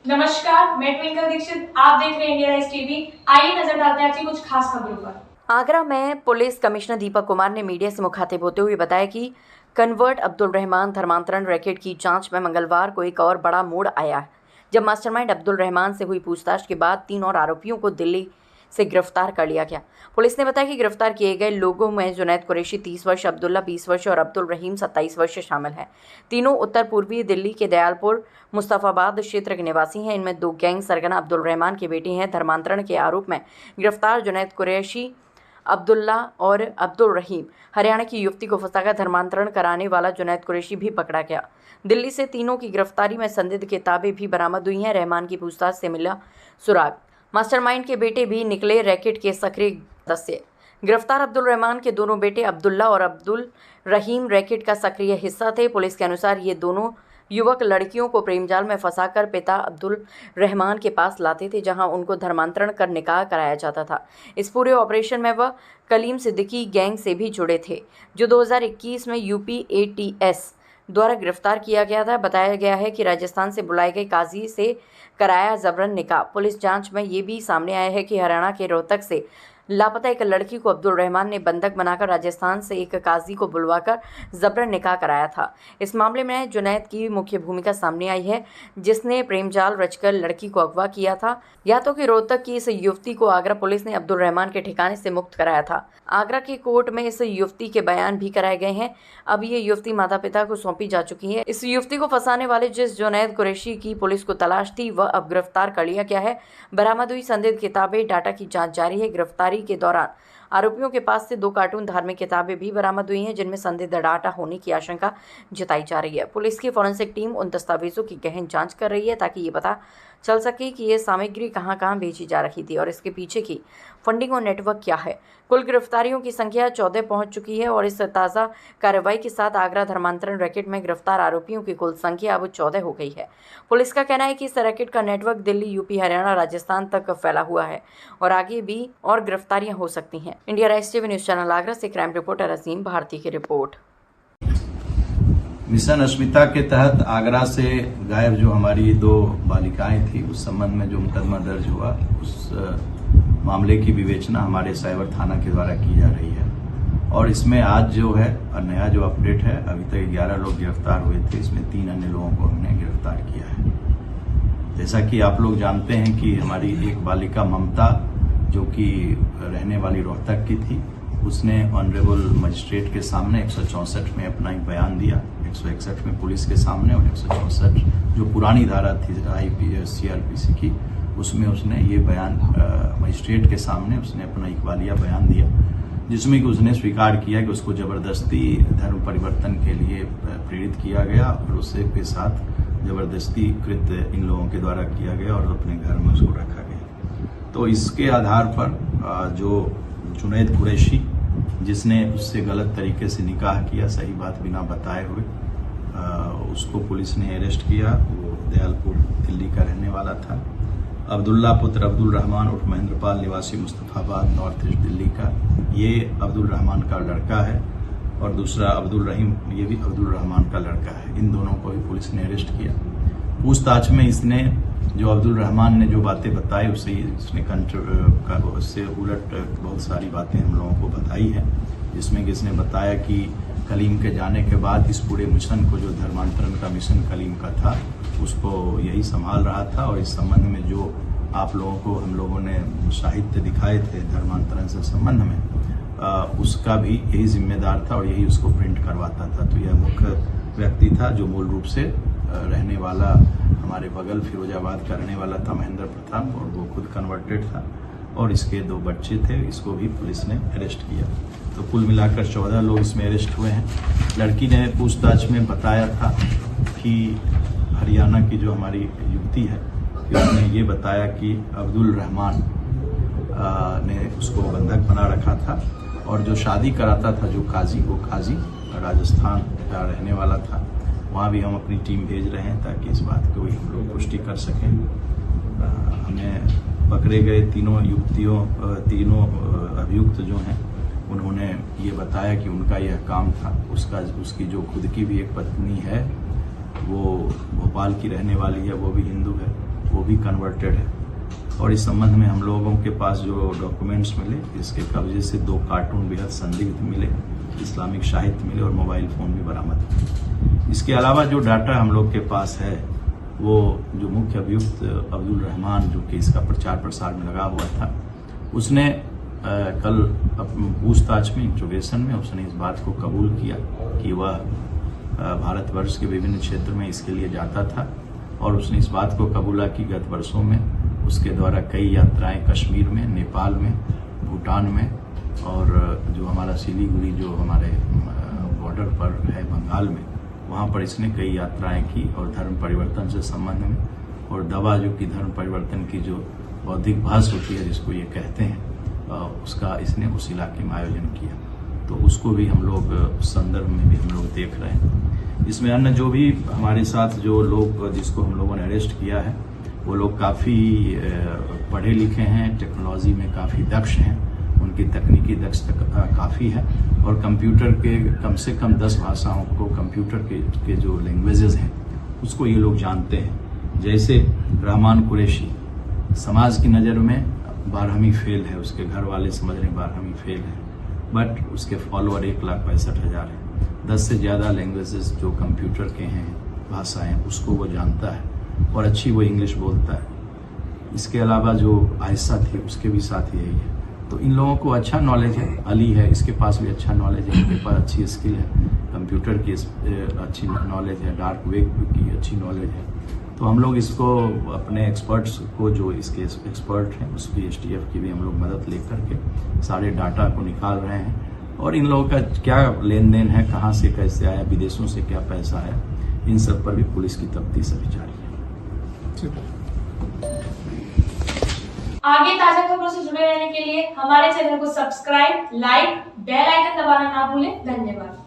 नमस्कार, मैं ट्विंकल दीक्षित। आप देख रहे हैं इंडिया राइज टीवी। आइए नजर डालते हैं आज की कुछ खास खबरों पर। आगरा में पुलिस कमिश्नर दीपक कुमार ने मीडिया से मुखातिब होते हुए बताया कि कन्वर्ट अब्दुल रहमान धर्मांतरण रैकेट की जांच में मंगलवार को एक और बड़ा मोड़ आया है, जब मास्टरमाइंड अब्दुल रहमान से हुई पूछताछ के बाद 3 और आरोपियों को दिल्ली से गिरफ्तार कर लिया गया। पुलिस ने बताया कि गिरफ्तार किए गए लोगों में जुनैद कुरैशी 30 वर्ष, अब्दुल्ला 20 वर्ष और अब्दुल रहीम 27 वर्ष शामिल हैं। तीनों उत्तर पूर्वी दिल्ली के दयालपुर मुस्तफाबाद क्षेत्र के निवासी हैं। इनमें 2 गैंग सरगना अब्दुल रहमान के बेटे हैं। धर्मांतरण के आरोप में गिरफ्तार जुनैद कुरैशी, अब्दुल्ला और अब्दुल रहीम हरियाणा की युवती को फंसाकर धर्मांतरण कराने वाला जुनैद कुरैशी भी पकड़ा गया। दिल्ली से तीनों की गिरफ्तारी में संदिग्ध किताबें भी बरामद हुई हैं। रहमान की पूछताछ से मिला सुराग। मास्टरमाइंड के बेटे भी निकले रैकेट के सक्रिय सदस्य। गिरफ्तार अब्दुल रहमान के दोनों बेटे अब्दुल्ला और अब्दुल रहीम रैकेट का सक्रिय हिस्सा थे। पुलिस के अनुसार ये दोनों युवक लड़कियों को प्रेमजाल में फंसाकर पिता अब्दुल रहमान के पास लाते थे, जहां उनको धर्मांतरण कर निकाह कराया जाता था। इस पूरे ऑपरेशन में वह कलीम सिद्दीकी गैंग से भी जुड़े थे, जो 2021 में यूपी ATS द्वारा गिरफ्तार किया गया था। बताया गया है कि राजस्थान से बुलाए गए काजी से कराया जबरन निकाह। पुलिस जांच में ये भी सामने आया है कि हरियाणा के रोहतक से लापता एक लड़की को अब्दुल रहमान ने बंधक बनाकर राजस्थान से एक काजी को बुलवाकर जबरन निकाह कराया था। इस मामले में जुनैद की मुख्य भूमिका सामने आई है, जिसने प्रेमजाल रचकर लड़की को अगवा किया था। या तो कि रोहतक की इस युवती को आगरा पुलिस ने अब्दुल रहमान के ठिकाने से मुक्त कराया था। आगरा की कोर्ट में इस युवती के बयान भी कराए गए हैं। अब ये युवती माता पिता को सौंपी जा चुकी है। इस युवती को फंसाने वाले जिस जुनैद कुरैशी की पुलिस को तलाश थी, वह अब गिरफ्तार कर लिया गया है। बरामद हुई संदिग्ध किताबें, डाटा की जांच जारी है। गिरफ्तारी के दौरान आरोपियों के पास से 2 कार्टून धार्मिक किताबें भी बरामद हुई हैं, जिनमें संदिग्ध डाटा होने की आशंका जताई जा रही है। पुलिस की फॉरेंसिक टीम उन दस्तावेजों की गहन जांच कर रही है, ताकि ये पता चल सके कि ये सामग्री कहां-कहां भेजी जा रही थी और इसके पीछे की फंडिंग और नेटवर्क क्या है। कुल गिरफ्तारियों की संख्या 14 पहुंच चुकी है और इस ताज़ा कार्रवाई के साथ आगरा धर्मांतरण रैकेट में गिरफ्तार आरोपियों की कुल संख्या अब 14 हो गई है। पुलिस का कहना है कि इस रैकेट का नेटवर्क दिल्ली, यूपी, हरियाणा, राजस्थान तक फैला हुआ है और आगे भी और गिरफ्तारियां हो सकती हैं। India rise TV news channel Agra से क्राइम रिपोर्टर अजीम भारती की रिपोर्ट। मिशन अस्मिता के तहत आगरा से गायब जो हमारी 2 बालिकाएं थी, उस संबंध में जो मुकदमा दर्ज हुआ, उस मामले की विवेचना हमारे साइबर थाना के द्वारा की जा रही है। और इसमें आज जो है नया जो अपडेट है, अभी तक 11 लोग गिरफ्तार हुए थे, इसमें 3 अन्य लोगों को हमने गिरफ्तार किया है। जैसा कि आप लोग जानते हैं कि हमारी एक बालिका ममता, जो कि रहने वाली रोहतक की थी, उसने ऑनरेबल मजिस्ट्रेट के सामने 164 में अपना एक बयान दिया, 161 में पुलिस के सामने और 164 जो पुरानी धारा थी CRPC की, उसमें उसने ये बयान मजिस्ट्रेट के सामने उसने अपना इकबालिया बयान दिया, जिसमें कि उसने स्वीकार किया कि उसको जबरदस्ती धर्म परिवर्तन के लिए प्रेरित किया गया और उससे के साथ जबरदस्ती कृत्य इन लोगों के द्वारा किया गया और अपने घर में उसको रखा गया। तो इसके आधार पर जो जुनैद कुरैशी, जिसने उससे गलत तरीके से निकाह किया, सही बात बिना बताए हुए, उसको पुलिस ने अरेस्ट किया। वो दयालपुर दिल्ली का रहने वाला था। अब्दुल्ला पुत्र अब्दुल रहमान उर्फ महेंद्रपाल, निवासी मुस्तफाबाद नॉर्थ ईस्ट दिल्ली का, ये अब्दुल रहमान का लड़का है। और दूसरा अब्दुल रहीम, ये भी अब्दुल रहमान का लड़का है। इन दोनों को भी पुलिस ने अरेस्ट किया। पूछताछ में इसने जो अब्दुल रहमान ने जो बातें बताई, उससे उलट बहुत सारी बातें हम लोगों को बताई है, जिसमें कि इसने बताया कि कलीम के जाने के बाद इस पूरे मिशन को, जो धर्मांतरण का मिशन कलीम का था, उसको यही संभाल रहा था। और इस संबंध में जो आप लोगों को हम लोगों ने साहित्य दिखाए थे धर्मांतरण से संबंध में, उसका भी यही जिम्मेदार था और यही उसको प्रिंट करवाता था। तो यह मुख्य व्यक्ति था, जो मूल रूप से रहने वाला हमारे बगल फिरोजाबाद का रहने वाला था, महेंद्र प्रताप, और वो खुद कन्वर्टेड था और इसके 2 बच्चे थे। इसको भी पुलिस ने अरेस्ट किया। तो कुल मिलाकर 14 लोग इसमें अरेस्ट हुए हैं। लड़की ने पूछताछ में बताया था कि हरियाणा की जो हमारी युवती है, कि उसने ये बताया कि अब्दुल रहमान ने उसको बंधक बना रखा था और जो शादी कराता था जो काजी, वो काजी राजस्थान का रहने वाला था। वहाँ भी हम अपनी टीम भेज रहे हैं ताकि इस बात को हम लोग पुष्टि कर सकें। हमें पकड़े गए तीनों अभियुक्त जो हैं, उन्होंने ये बताया कि उनका यह काम था। उसकी जो खुद की भी एक पत्नी है, वो भोपाल की रहने वाली है, वो भी हिंदू है, वो वो भी कन्वर्टेड है। और इस संबंध में हम लोगों के पास जो डॉक्यूमेंट्स मिले, इसके कब्जे से 2 कार्टून बेहद संदिग्ध मिले, इस्लामिक साहित्य मिले और मोबाइल फ़ोन भी बरामद हुए। इसके अलावा जो डाटा हम लोग के पास है वो जो मुख्य अभियुक्त अब्दुल रहमान जो कि इसका प्रचार प्रसार में लगा हुआ था, उसने कल पूछताछ में, इंट्रोगेशन में उसने इस बात को कबूल किया कि वह भारतवर्ष के विभिन्न क्षेत्र में इसके लिए जाता था और उसने इस बात को कबूला कि गत वर्षों में उसके द्वारा कई यात्राएं कश्मीर में, नेपाल में, भूटान में और जो हमारा सिलीगुड़ी जो हमारे बॉर्डर पर है बंगाल में, वहाँ पर इसने कई यात्राएं की और धर्म परिवर्तन से संबंध में और दवा जो कि धर्म परिवर्तन की जो बौद्धिक भाष होती है जिसको ये कहते हैं, उसका इसने उस इलाके में आयोजन किया। तो उसको भी हम लोग उस संदर्भ में भी हम लोग देख रहे हैं। इसमें अन्य जो भी हमारे साथ जो लोग जिसको हम लोगों ने अरेस्ट किया है वो लोग काफ़ी पढ़े लिखे हैं, टेक्नोलॉजी में काफ़ी दक्ष हैं, उनकी तकनीकी दक्षता काफ़ी है और कंप्यूटर के कम से कम 10 भाषाओं को, कंप्यूटर के जो लैंग्वेजेस हैं उसको ये लोग जानते हैं। जैसे रहमान कुरैशी समाज की नज़र में 12वीं फेल है, उसके घर वाले समझ रहे हैं 12वीं फेल है, बट उसके फॉलोअर 1,65,000 हैं। 10 से ज़्यादा लैंग्वेजेस जो कंप्यूटर के हैं, भाषाएं, उसको वो जानता है और अच्छी वो इंग्लिश बोलता है। इसके अलावा जो आयशा थी उसके भी साथ यही है। तो इन लोगों को अच्छा नॉलेज है। अली है, इसके पास भी अच्छा नॉलेज है, इनके पास अच्छी स्किल है, कंप्यूटर की अच्छी नॉलेज है, डार्क वेब की अच्छी नॉलेज है। तो हम लोग इसको अपने एक्सपर्ट्स को जो इसके एक्सपर्ट हैं उसकी STF की भी हम लोग मदद लेकर के सारे डाटा को निकाल रहे हैं और इन लोगों का क्या लेन देन है, कहाँ से कैसे आया, विदेशों से क्या पैसा आया, इन सब पर भी पुलिस की तफ्तीश अभी जारी है। आगे ताजा खबरों से जुड़े रहने के लिए हमारे चैनल को सब्सक्राइब, लाइक, बेल आइकन दबाना ना भूलें। धन्यवाद।